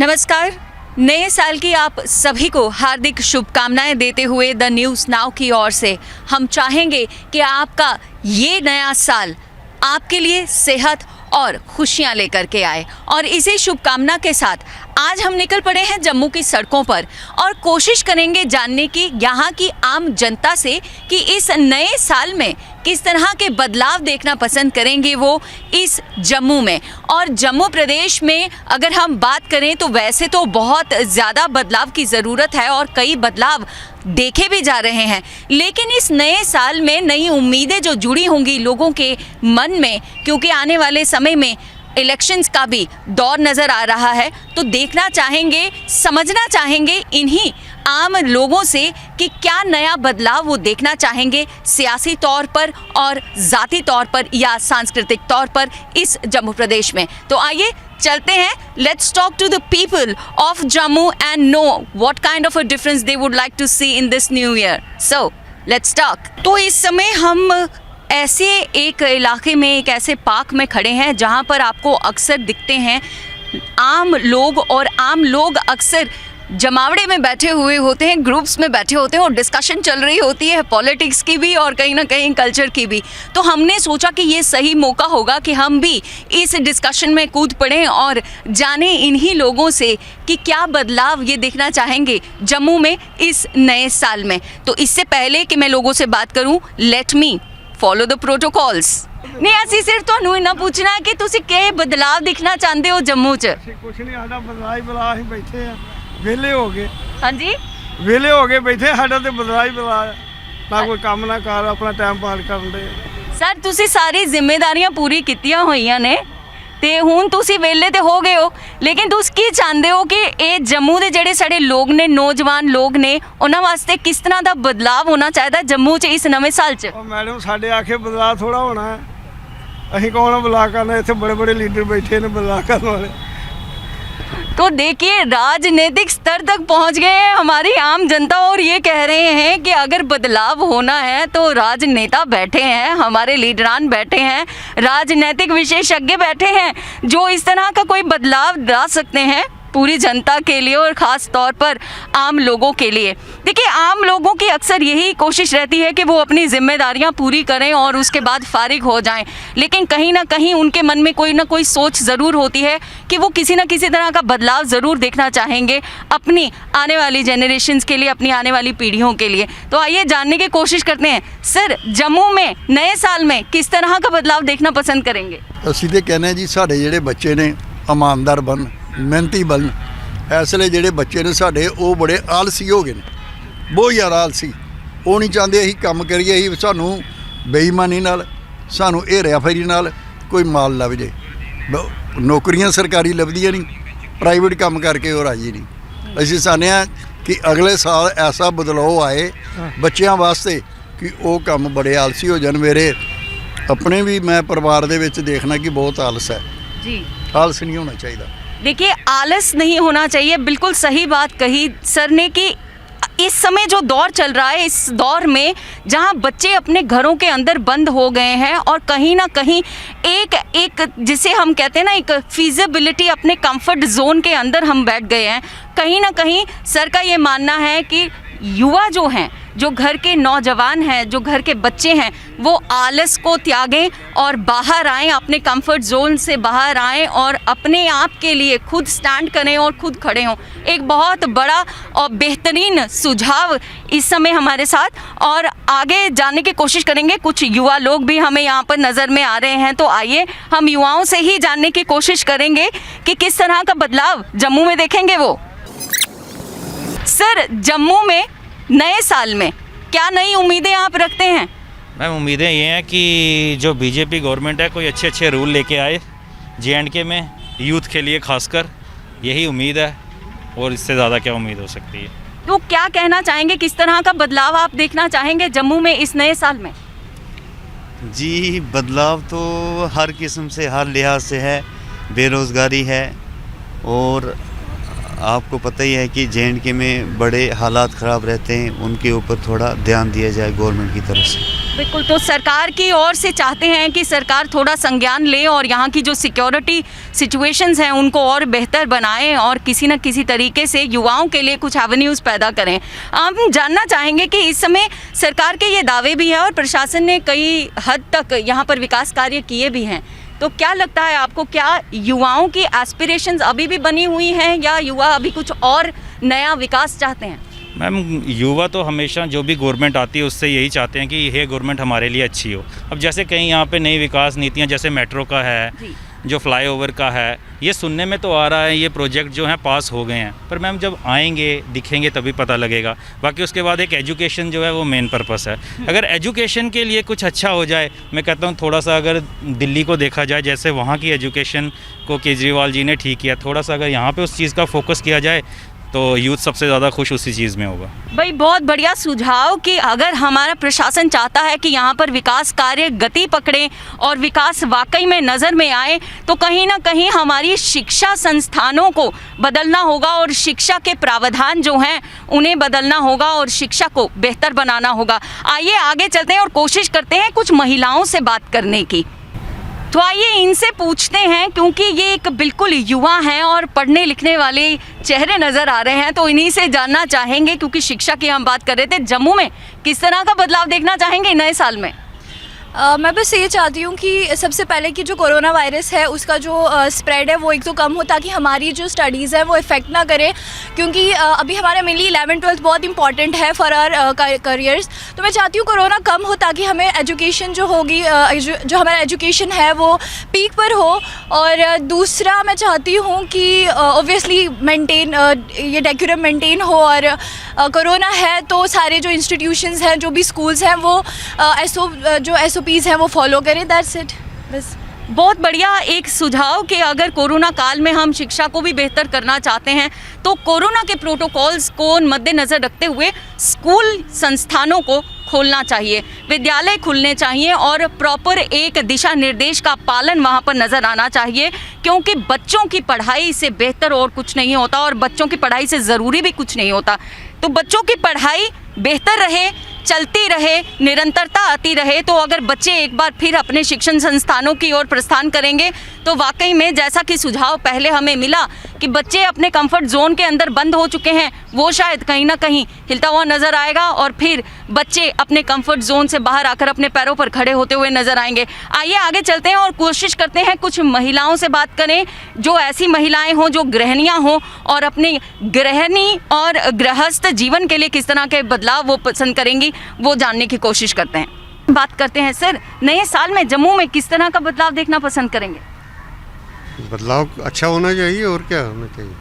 नमस्कार। नए साल की आप सभी को हार्दिक शुभकामनाएं देते हुए द न्यूज़ नाउ की ओर से हम चाहेंगे कि आपका ये नया साल आपके लिए सेहत और खुशियां लेकर के आए। और इसी शुभकामना के साथ आज हम निकल पड़े हैं जम्मू की सड़कों पर और कोशिश करेंगे जानने की यहाँ की आम जनता से कि इस नए साल में किस तरह के बदलाव देखना पसंद करेंगे वो इस जम्मू में। और जम्मू प्रदेश में अगर हम बात करें तो वैसे तो बहुत ज़्यादा बदलाव की ज़रूरत है और कई बदलाव देखे भी जा रहे हैं, लेकिन इस नए साल में नई उम्मीदें जो जुड़ी होंगी लोगों के मन में, क्योंकि आने वाले समय में इलेक्शंस का भी दौर नज़र आ रहा है, तो देखना चाहेंगे, समझना चाहेंगे इन्हीं आम लोगों से कि क्या नया बदलाव वो देखना चाहेंगे सियासी तौर पर और ज़ाती तौर पर या सांस्कृतिक तौर पर इस जम्मू प्रदेश में। तो आइए चलते हैं, let's talk to the people of Jammu and know what kind of a difference they would like to see in this new year. So let's talk. तो इस समय हम ऐसे एक इलाके में, एक ऐसे पार्क में खड़े हैं जहां पर आपको अक्सर दिखते हैं आम लोग, और आम लोग अक्सर जमावड़े में बैठे हुए होते हैं, ग्रुप्स में बैठे होते हैं और डिस्कशन चल रही होती है पॉलिटिक्स की भी और कहीं ना कहीं कल्चर की भी। तो हमने सोचा कि ये सही मौका होगा कि हम भी इस डिस्कशन में कूद पड़ें और जानें इन्हीं लोगों से कि क्या बदलाव ये देखना चाहेंगे जम्मू में इस नए साल में। तो इससे पहले कि मैं लोगों से बात करूँ, let me follow the protocols. नहीं, ਅਸੀਂ सिर्फ ਤੁਹਾਨੂੰ ਇਹਨਾਂ ਪੁੱਛਣਾ ਹੈ ਕਿ ਤੁਸੀਂ ਕੀ ਬਦਲਾਵ ਦਿਖਣਾ ਚਾਹੁੰਦੇ ਹੋ ਜੰਮੂ 'ਚ। ਕੁਛ ਨਹੀਂ, ਸਾਡਾ ਬਦਲਾਅ ਹੀ ਬਦਲਾਅ ਅਸੀਂ ਬੈਠੇ ਆ, ਵਿਹਲੇ ਹੋ ਗਏ। ਹਾਂਜੀ, ਵਿਹਲੇ ਹੋ ਕੇ ਬੈਠੇ, ਸਾਡਾ ਤੇ ਬਦਲਾਅ ਹੀ ਬਦਲਾਅ, ਨਾ ਕੋਈ ਕੰਮ ਨਾ ਕਾਰ, ਆਪਣਾ ਟਾਈਮ ਪਾਸ ਕਰਨ ਦੇ। ਸਰ ਤੁਸੀਂ ਸਾਰੀ ਜ਼ਿੰਮੇਵਾਰੀਆਂ ਪੂਰੀ ਕੀਤੀਆਂ ਹੋਈਆਂ ਨੇ ਤੇ ਹੁਣ ਤੁਸੀਂ ਵਿਹਲੇ ਤੇ ਹੋ ਗਏ ਹੋ, ਲੇਕਿਨ ਤੁਸੀਂ ਕੀ ਚਾਹੁੰਦੇ ਹੋ ਕਿ ਇਹ ਜੰਮੂ ਦੇ ਜਿਹੜੇ ਸਾਡੇ ਲੋਕ ਨੇ, ਨੌਜਵਾਨ ਲੋਕ ਨੇ, ਉਹਨਾਂ ਵਾਸਤੇ ਕਿਸ ਤਰ੍ਹਾਂ ਦਾ ਬਦਲਾਵ ਹੋਣਾ ਚਾਹੀਦਾ ਜੰਮੂ 'ਚ ਇਸ ਨਵੇਂ ਸਾਲ 'ਚ? मैडम साढ़े आखे बदलाव थोड़ा होना है, अं कौन बदलाव करना, इतने बड़े बड़े लीडर बैठे ने बदलाव करने वाले। तो देखिए राजनीतिक स्तर तक पहुंच गए हैं हमारी आम जनता और ये कह रहे हैं कि अगर बदलाव होना है तो राजनेता बैठे हैं, हमारे लीडरान बैठे हैं, राजनीतिक विशेषज्ञ बैठे हैं जो इस तरह का कोई बदलाव ला सकते हैं पूरी जनता के लिए और ख़ास तौर पर आम लोगों के लिए। देखिए आम लोगों की अक्सर यही कोशिश रहती है कि वो अपनी जिम्मेदारियां पूरी करें और उसके बाद फारिग हो जाएं, लेकिन कहीं ना कहीं उनके मन में कोई ना कोई सोच ज़रूर होती है कि वो किसी न किसी तरह का बदलाव ज़रूर देखना चाहेंगे अपनी आने वाली जनरेशन्स के लिए, अपनी आने वाली पीढ़ियों के लिए। तो आइए जानने की कोशिश करते हैं, सर जम्मू में नए साल में किस तरह का बदलाव देखना पसंद करेंगे? ਅਸੀਂ ਤੇ ਕਹਿੰਦੇ ਹਾਂ ਜੀ ਸਾਡੇ ਜਿਹੜੇ ਬੱਚੇ ਨੇ ਇਮਾਨਦਾਰ ਬਣ, ਮਿਹਨਤੀ ਬਣ। ਇਸ ਵੇਲੇ ਜਿਹੜੇ ਬੱਚੇ ਨੇ ਸਾਡੇ ਉਹ ਬੜੇ ਆਲਸੀ ਹੋ ਗਏ ਨੇ, ਬਹੁਤ ਜ਼ਿਆਦਾ ਆਲਸੀ। ਉਹ ਨਹੀਂ ਚਾਹੁੰਦੇ ਅਸੀਂ ਕੰਮ ਕਰੀਏ, ਅਸੀਂ ਸਾਨੂੰ ਬੇਈਮਾਨੀ ਨਾਲ, ਸਾਨੂੰ ਹੇਰਾ ਫੇਰੀ ਨਾਲ ਕੋਈ ਮਾਲ ਲੱਭ ਜੇ। ਨੌਕਰੀਆਂ ਸਰਕਾਰੀ ਲੱਭਦੀਆਂ ਨਹੀਂ, ਪ੍ਰਾਈਵੇਟ ਕੰਮ ਕਰਕੇ ਉਹ ਰਾਜੀ ਨਹੀਂ। ਅਸੀਂ ਚਾਹੁੰਦੇ ਹਾਂ ਕਿ ਅਗਲੇ ਸਾਲ ਐਸਾ ਬਦਲਾਅ ਆਏ ਬੱਚਿਆਂ ਵਾਸਤੇ ਕਿ ਉਹ ਕੰਮ ਬੜੇ ਆਲਸੀ ਹੋ ਜਾਣ। ਮੇਰੇ ਆਪਣੇ ਵੀ मैं परिवार ਦੇ ਵਿੱਚ देखना कि बहुत आलस है जी, आलस नहीं होना चाहिए। देखिए आलस नहीं होना चाहिए, बिल्कुल सही बात कही सर ने कि इस समय जो दौर चल रहा है, इस दौर में जहां बच्चे अपने घरों के अंदर बंद हो गए हैं और कहीं ना कहीं एक जिसे हम कहते हैं ना, एक फिजिबिलिटी, अपने कंफर्ट जोन के अंदर हम बैठ गए हैं। कहीं ना कहीं सर का ये मानना है कि युवा जो हैं, जो घर के नौजवान हैं, जो घर के बच्चे हैं, वो आलस को त्यागें और बाहर आएँ, अपने कंफर्ट जोन से बाहर आएँ और अपने आप के लिए खुद स्टैंड करें और खुद खड़े हों। एक बहुत बड़ा और बेहतरीन सुझाव इस समय हमारे साथ, और आगे जानने की कोशिश करेंगे। कुछ युवा लोग भी हमें यहाँ पर नज़र में आ रहे हैं, तो आइए हम युवाओं से ही जानने की कोशिश करेंगे कि किस तरह का बदलाव जम्मू में देखेंगे वो। सर जम्मू में नए साल में क्या नई उम्मीदें आप रखते हैं? मैम उम्मीदें ये हैं कि जो बीजेपी गवर्नमेंट है कोई अच्छे अच्छे रूल लेके आए JNK में, यूथ के लिए खासकर, यही उम्मीद है और इससे ज़्यादा क्या उम्मीद हो सकती है। तो क्या कहना चाहेंगे, किस तरह का बदलाव आप देखना चाहेंगे जम्मू में इस नए साल में? जी बदलाव तो हर किस्म से, हर लिहाज से है। बेरोज़गारी है और आपको पता ही है कि JNK में बड़े हालात ख़राब रहते हैं, उनके ऊपर थोड़ा ध्यान दिया जाए गवर्नमेंट की तरफ से। बिल्कुल, तो सरकार की ओर से चाहते हैं कि सरकार थोड़ा संज्ञान ले और यहाँ की जो सिक्योरिटी सिचुएशंस हैं उनको और बेहतर बनाएं और किसी न किसी तरीके से युवाओं के लिए कुछ एवेन्यूज़ पैदा करें। हम जानना चाहेंगे कि इस समय सरकार के ये दावे भी हैं और प्रशासन ने कई हद तक यहाँ पर विकास कार्य किए भी हैं, तो क्या लगता है आपको, क्या युवाओं की एस्पिरेशंस अभी भी बनी हुई हैं या युवा अभी कुछ और नया विकास चाहते हैं? मैम, युवा तो हमेशा जो भी गवर्नमेंट आती है उससे यही चाहते हैं कि ये गवर्नमेंट हमारे लिए अच्छी हो। अब जैसे कहीं यहाँ पे नई विकास नीतियाँ, जैसे मेट्रो का है, जो फ्लाईओवर का है, ये सुनने में तो आ रहा है ये प्रोजेक्ट जो है पास हो गए हैं, पर मैम जब आएंगे दिखेंगे तभी पता लगेगा। बाकी उसके बाद एक एजुकेशन जो है वो मेन पर्पस है। अगर एजुकेशन के लिए कुछ अच्छा हो जाए, मैं कहता हूँ थोड़ा सा अगर दिल्ली को देखा जाए, जैसे वहाँ की एजुकेशन को केजरीवाल जी ने ठीक किया, थोड़ा सा अगर यहाँ पे उस चीज़ का फोकस किया जाए तो यूथ सबसे ज़्यादा खुश उसी चीज़ में होगा। भाई बहुत बढ़िया सुझाव कि अगर हमारा प्रशासन चाहता है कि यहाँ पर विकास कार्य गति पकड़े और विकास वाकई में नज़र में आए, तो कहीं ना कहीं हमारी शिक्षा संस्थानों को बदलना होगा और शिक्षा के प्रावधान जो हैं उन्हें बदलना होगा और शिक्षा को बेहतर बनाना होगा। आइए आगे चलते हैं और कोशिश करते हैं कुछ महिलाओं से बात करने की। तो आइए इनसे पूछते हैं, क्योंकि ये एक बिल्कुल युवा हैं और पढ़ने लिखने वाले चेहरे नज़र आ रहे हैं, तो इन्हीं से जानना चाहेंगे, क्योंकि शिक्षा की हम बात कर रहे थे, जम्मू में किस तरह का बदलाव देखना चाहेंगे नए साल में? मैं बस ये चाहती हूँ कि सबसे पहले कि जो कोरोना वायरस है उसका जो स्प्रेड है वो एक तो कम हो, ताकि हमारी जो स्टडीज़ है वो इफ़ेक्ट ना करे, क्योंकि अभी हमारा मेनली 11th-12th बहुत इंपॉर्टेंट है फॉर आवर करियर्स। तो मैं चाहती हूँ कोरोना कम हो, ताकि हमें एजुकेशन जो होगी, जो हमारा एजुकेशन है वो पीक पर हो। और दूसरा मैं चाहती हूँ कि ऑब्वियसली मेंटेन ये डेकोरम मेंटेन हो, और कोरोना है तो सारे जो इंस्टीट्यूशंस हैं, जो भी स्कूल्स हैं, वो SOPs हैं वो फॉलो करें। दैट्स इट, बस। बहुत बढ़िया एक सुझाव कि अगर कोरोना काल में हम शिक्षा को भी बेहतर करना चाहते हैं तो कोरोना के प्रोटोकॉल्स को मद्देनज़र रखते हुए स्कूल संस्थानों को खोलना चाहिए, विद्यालय खुलने चाहिए और प्रॉपर एक दिशा निर्देश का पालन वहाँ पर नज़र आना चाहिए, क्योंकि बच्चों की पढ़ाई से बेहतर और कुछ नहीं होता और बच्चों की पढ़ाई से ज़रूरी भी कुछ नहीं होता। तो बच्चों की पढ़ाई बेहतर रहे, चलती रहे, निरंतरता आती रहे, तो अगर बच्चे एक बार फिर अपने शिक्षण संस्थानों की ओर प्रस्थान करेंगे तो वाकई में जैसा कि सुझाव पहले हमें मिला कि बच्चे अपने कंफर्ट जोन के अंदर बंद हो चुके हैं, वो शायद कहीं ना कहीं हिलता हुआ नज़र आएगा और फिर बच्चे अपने कंफर्ट जोन से बाहर आकर अपने पैरों पर खड़े होते हुए नज़र आएंगे। आइए आगे चलते हैं और कोशिश करते हैं कुछ महिलाओं से बात करें, जो ऐसी महिलाएं हों जो गृहिणियाँ हों और अपने गृहिणी और गृहस्थ जीवन के लिए किस तरह के बदलाव वो पसंद करेंगी, वो जानने की कोशिश करते हैं। बात करते हैं सर, नए साल में जम्मू में किस तरह का बदलाव देखना पसंद करेंगे? बदलाव अच्छा होना चाहिए, और क्या होना चाहिए।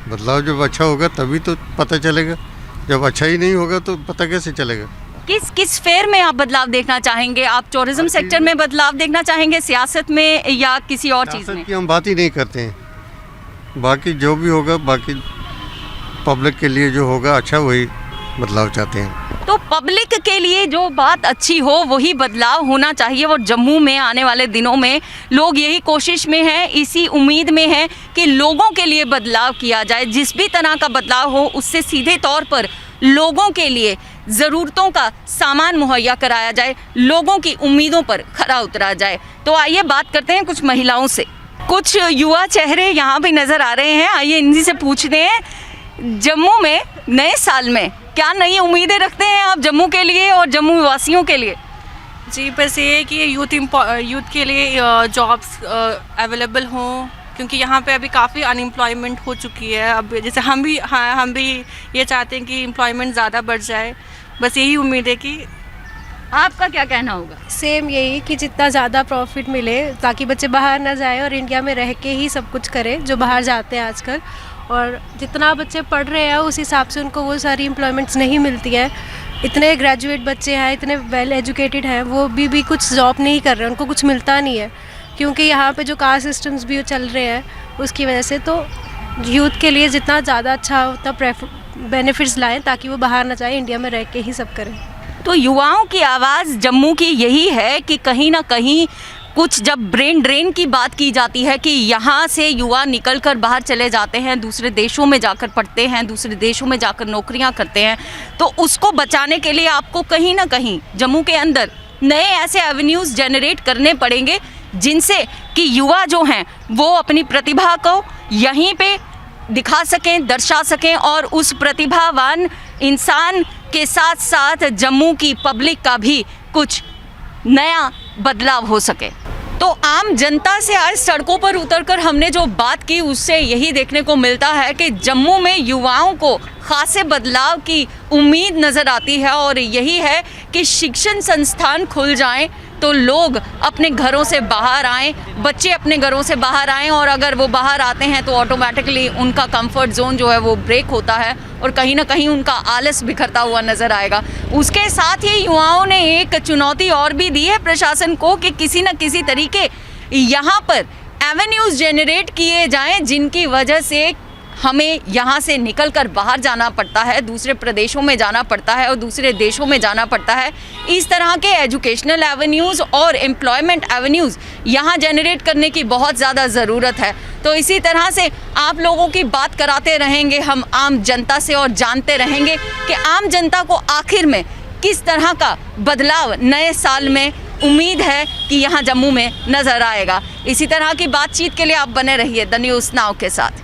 बदलाव जब अच्छा होगा तभी तो पता चलेगा, जब अच्छा ही नहीं होगा तो पता कैसे चलेगा। किस फेयर में आप बदलाव देखना चाहेंगे? आप टूरिज्म सेक्टर में बदलाव देखना चाहेंगे, सियासत में, या किसी और चीज़ में? की हम बात ही नहीं करते हैं, बाकी जो भी होगा, बाकी पब्लिक के लिए जो होगा अच्छा वही बदलाव चाहते हैं। तो पब्लिक के लिए जो बात अच्छी हो वही बदलाव होना चाहिए और जम्मू में आने वाले दिनों में लोग यही कोशिश में हैं, इसी उम्मीद में हैं कि लोगों के लिए बदलाव किया जाए। जिस भी तरह का बदलाव हो उससे सीधे तौर पर लोगों के लिए ज़रूरतों का सामान मुहैया कराया जाए, लोगों की उम्मीदों पर खरा उतरा जाए। तो आइए बात करते हैं कुछ महिलाओं से। कुछ युवा चेहरे यहाँ भी नज़र आ रहे हैं, आइए इन्हीं से पूछते हैं, जम्मू में नए साल में क्या नई उम्मीदें रखते हैं आप जम्मू के लिए और जम्मू वासियों के लिए? जी, बस ये है कि यूथ के लिए जॉब्स अवेलेबल हों, क्योंकि यहाँ पे अभी काफ़ी अनएम्प्लॉयमेंट हो चुकी है। अब जैसे हम भी ये चाहते हैं कि एम्प्लॉयमेंट ज़्यादा बढ़ जाए, बस यही उम्मीद है। कि आपका क्या कहना होगा? सेम यही कि जितना ज़्यादा प्रॉफिट मिले, ताकि बच्चे बाहर ना जाए और इंडिया में रह के ही सब कुछ करें जो बाहर जाते हैं आजकल। और जितना बच्चे पढ़ रहे हैं उस हिसाब से उनको वो सारी एम्प्लॉयमेंट्स नहीं मिलती है। इतने ग्रेजुएट बच्चे हैं, इतने वेल एजुकेटेड हैं, वो भी कुछ जॉब नहीं कर रहे, उनको कुछ मिलता नहीं है, क्योंकि यहाँ पे जो कास्ट सिस्टम्स भी चल रहे हैं उसकी वजह से। तो यूथ के लिए जितना ज़्यादा अच्छा उतना बेनिफिट्स लाएँ, ताकि वो बाहर ना जाए, इंडिया में रह के ही सब करें। तो युवाओं की आवाज़ जम्मू की यही है कि कहीं ना कहीं कुछ जब ब्रेन ड्रेन की बात की जाती है कि यहाँ से युवा निकलकर बाहर चले जाते हैं, दूसरे देशों में जाकर पढ़ते हैं, दूसरे देशों में जाकर नौकरियाँ करते हैं, तो उसको बचाने के लिए आपको कहीं ना कहीं जम्मू के अंदर नए ऐसे एवेन्यूज़ जनरेट करने पड़ेंगे जिनसे कि युवा जो हैं वो अपनी प्रतिभा को यहीं पे दिखा सकें, दर्शा सकें और उस प्रतिभावान इंसान के साथ साथ जम्मू की पब्लिक का भी कुछ नया बदलाव हो सके। तो आम जनता से आज सड़कों पर उतरकर हमने जो बात की उससे यही देखने को मिलता है कि जम्मू में युवाओं को खासे बदलाव की उम्मीद नज़र आती है और यही है कि शिक्षण संस्थान खुल जाएं तो लोग अपने घरों से बाहर आएं, बच्चे अपने घरों से बाहर आएं और अगर वो बाहर आते हैं तो ऑटोमेटिकली उनका कंफर्ट जोन जो है वो ब्रेक होता है और कहीं ना कहीं उनका आलस बिखरता हुआ नज़र आएगा। उसके साथ ही युवाओं ने एक चुनौती और भी दी है प्रशासन को कि किसी न किसी तरीके यहाँ पर एवेन्यूज़ जनरेट किए जाएं जिनकी वजह से हमें यहाँ से निकलकर बाहर जाना पड़ता है, दूसरे प्रदेशों में जाना पड़ता है और दूसरे देशों में जाना पड़ता है। इस तरह के एजुकेशनल एवेन्यूज़ और एम्प्लॉयमेंट एवेन्यूज़ यहाँ जनरेट करने की बहुत ज़्यादा ज़रूरत है। तो इसी तरह से आप लोगों की बात कराते रहेंगे हम आम जनता से और जानते रहेंगे कि आम जनता को आखिर में किस तरह का बदलाव नए साल में उम्मीद है कि यहाँ जम्मू में नज़र आएगा। इसी तरह की बातचीत के लिए आप बने रहिए द न्यूज़ नाउ के साथ।